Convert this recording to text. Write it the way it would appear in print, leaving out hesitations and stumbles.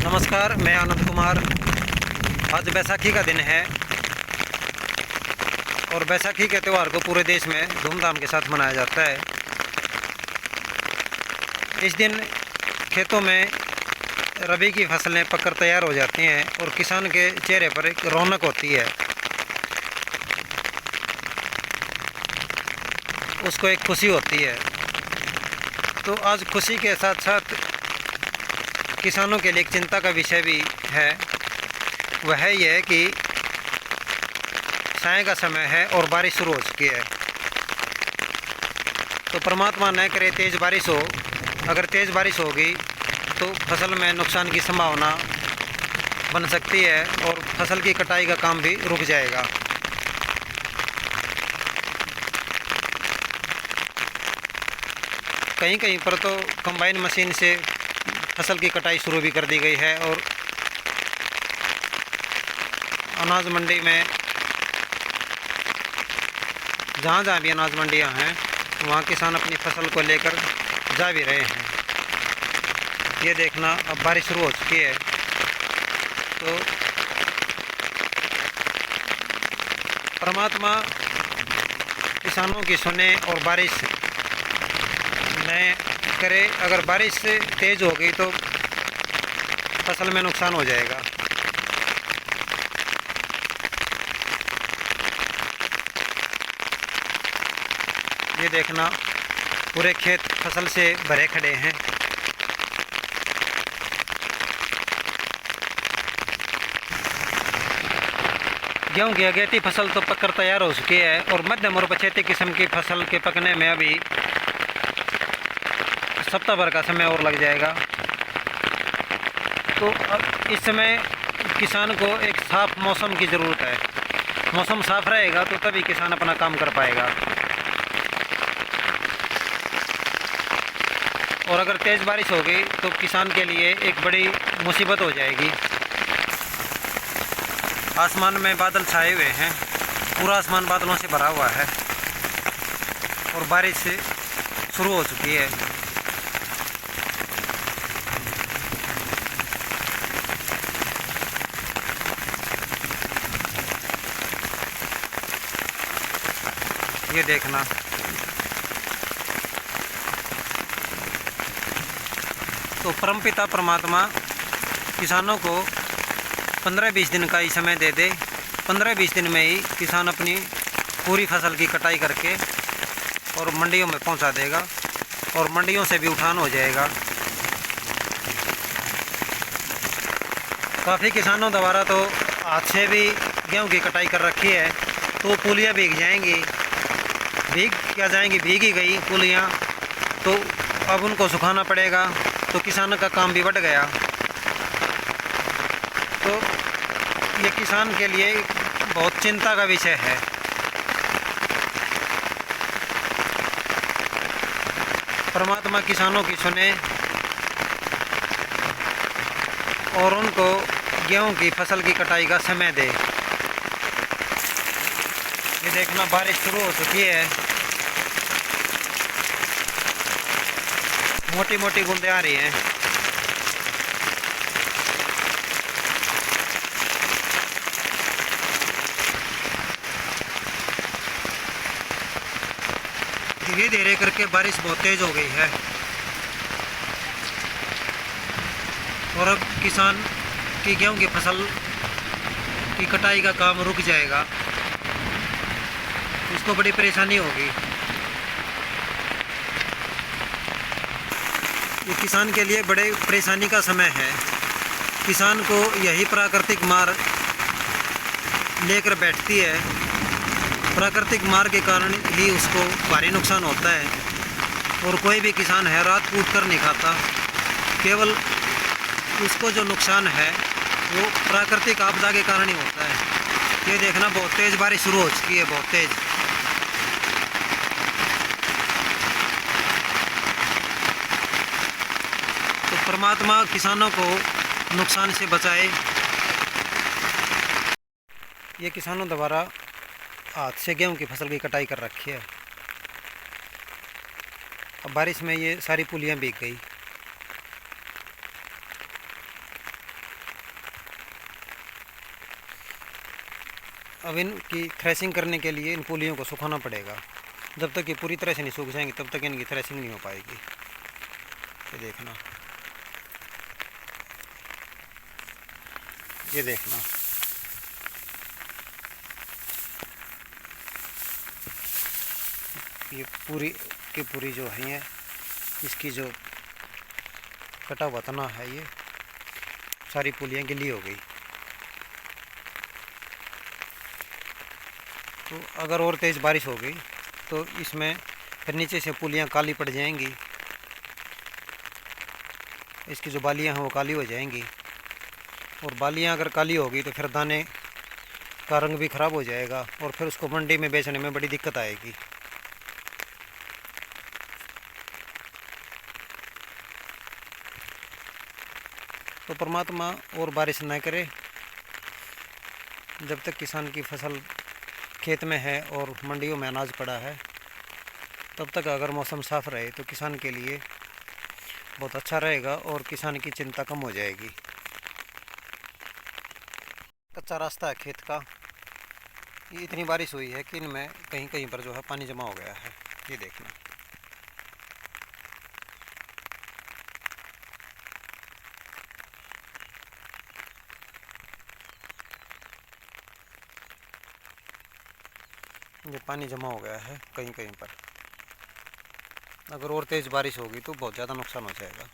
नमस्कार, मैं आनंद कुमार। आज बैसाखी का दिन है और बैसाखी के त्यौहार को पूरे देश में धूमधाम के साथ मनाया जाता है। इस दिन खेतों में रबी की फसलें पककर तैयार हो जाती हैं और किसान के चेहरे पर एक रौनक होती है। उसको एक खुशी होती है। तो आज खुशी के साथ साथ किसानों के लिए एक चिंता का विषय भी है। वह यह है कि साय का समय है और बारिश शुरू हो चुकी है। तो परमात्मा न करे तेज़ बारिश हो। अगर तेज़ बारिश होगी तो फसल में नुकसान की संभावना बन सकती है और फसल की कटाई का काम भी रुक जाएगा। कहीं कहीं पर तो कंबाइन मशीन से फसल की कटाई शुरू भी कर दी गई है और अनाज मंडी में जहाँ जहाँ भी अनाज मंडियाँ हैं वहाँ किसान अपनी फसल को लेकर जा भी रहे हैं। ये देखना, अब बारिश शुरू हो चुकी है। तो परमात्मा किसानों की सुने और बारिश न करे। अगर बारिश तेज़ हो गई तो फसल में नुकसान हो जाएगा। ये देखना, पूरे खेत फसल से भरे खड़े हैं। गेहूं की अगेती फसल तो पककर तैयार हो चुकी है और मध्यम और पछेती किस्म की फसल के पकने में अभी सप्ताह भर का समय और लग जाएगा। तो अब इस समय किसान को एक साफ मौसम की ज़रूरत है। मौसम साफ रहेगा तो तभी किसान अपना काम कर पाएगा। और अगर तेज़ बारिश हो गई तो किसान के लिए एक बड़ी मुसीबत हो जाएगी। आसमान में बादल छाए हुए हैं, पूरा आसमान बादलों से भरा हुआ है और बारिश शुरू हो चुकी है। ये देखना, तो परमपिता परमात्मा किसानों को 15-20 दिन का ही समय दे दे। 15-20 दिन में ही किसान अपनी पूरी फसल की कटाई करके और मंडियों में पहुंचा देगा और मंडियों से भी उठान हो जाएगा। काफ़ी किसानों द्वारा तो हाथ से भी गेहूं की कटाई कर रखी है, तो पुलियाँ भीग जाएंगी। भीग क्या जाएंगी, भीग ही गई पुलियाँ, तो अब उनको सुखाना पड़ेगा। तो किसानों का काम भी बढ़ गया। तो ये किसान के लिए बहुत चिंता का विषय है। परमात्मा किसानों की सुने और उनको गेहूं की फसल की कटाई का समय दे। ये देखना, बारिश शुरू हो चुकी है। मोटी मोटी बूंदें आ रही हैं। धीरे धीरे करके बारिश बहुत तेज हो गई है और अब किसान की गेहूं की फसल की कटाई का काम रुक जाएगा। उसको बड़ी परेशानी होगी। ये किसान के लिए बड़े परेशानी का समय है। किसान को यही प्राकृतिक मार लेकर बैठती है। प्राकृतिक मार के कारण ही उसको भारी नुकसान होता है। और कोई भी किसान है रात कूट कर नहीं खाता। केवल उसको जो नुकसान है वो प्राकृतिक आपदा के कारण ही होता है। ये देखना, बहुत तेज़ बारिश शुरू हो चुकी है, बहुत तेज़। तो परमात्मा किसानों को नुकसान से बचाए। ये किसानों द्वारा हाथ से गेहूं की फसल की कटाई कर रखी है। अब बारिश में ये सारी पुलियां भीग गई। अब इनकी थ्रेसिंग करने के लिए इन पुलियों को सुखाना पड़ेगा। जब तक ये पूरी तरह से नहीं सूख जाएंगी तब तक इनकी थ्रेसिंग नहीं हो पाएगी। ये देखना, ये देखना, ये पूरी की पूरी जो है इसकी जो कटा हुआ तना है ये सारी पुलियाँ गिली हो गई। तो अगर और तेज़ बारिश हो गई तो इसमें फिर नीचे से पुलियाँ काली पड़ जाएंगी, इसकी जो बालियाँ हैं वो काली हो जाएंगी। और बालियाँ अगर काली होगी तो फिर दाने का रंग भी ख़राब हो जाएगा और फिर उसको मंडी में बेचने में बड़ी दिक्कत आएगी। तो परमात्मा और बारिश न करे, जब तक किसान की फसल खेत में है और मंडियों में अनाज पड़ा है तब तक अगर मौसम साफ़ रहे तो किसान के लिए बहुत अच्छा रहेगा और किसान की चिंता कम हो जाएगी। कच्चा रास्ता है खेत का, ये इतनी बारिश हुई है कि इनमें कहीं कहीं पर जो है पानी जमा हो गया है। ये देखना, ये पानी जमा हो गया है कहीं कहीं पर। अगर और तेज़ बारिश होगी तो बहुत ज़्यादा नुकसान हो जाएगा।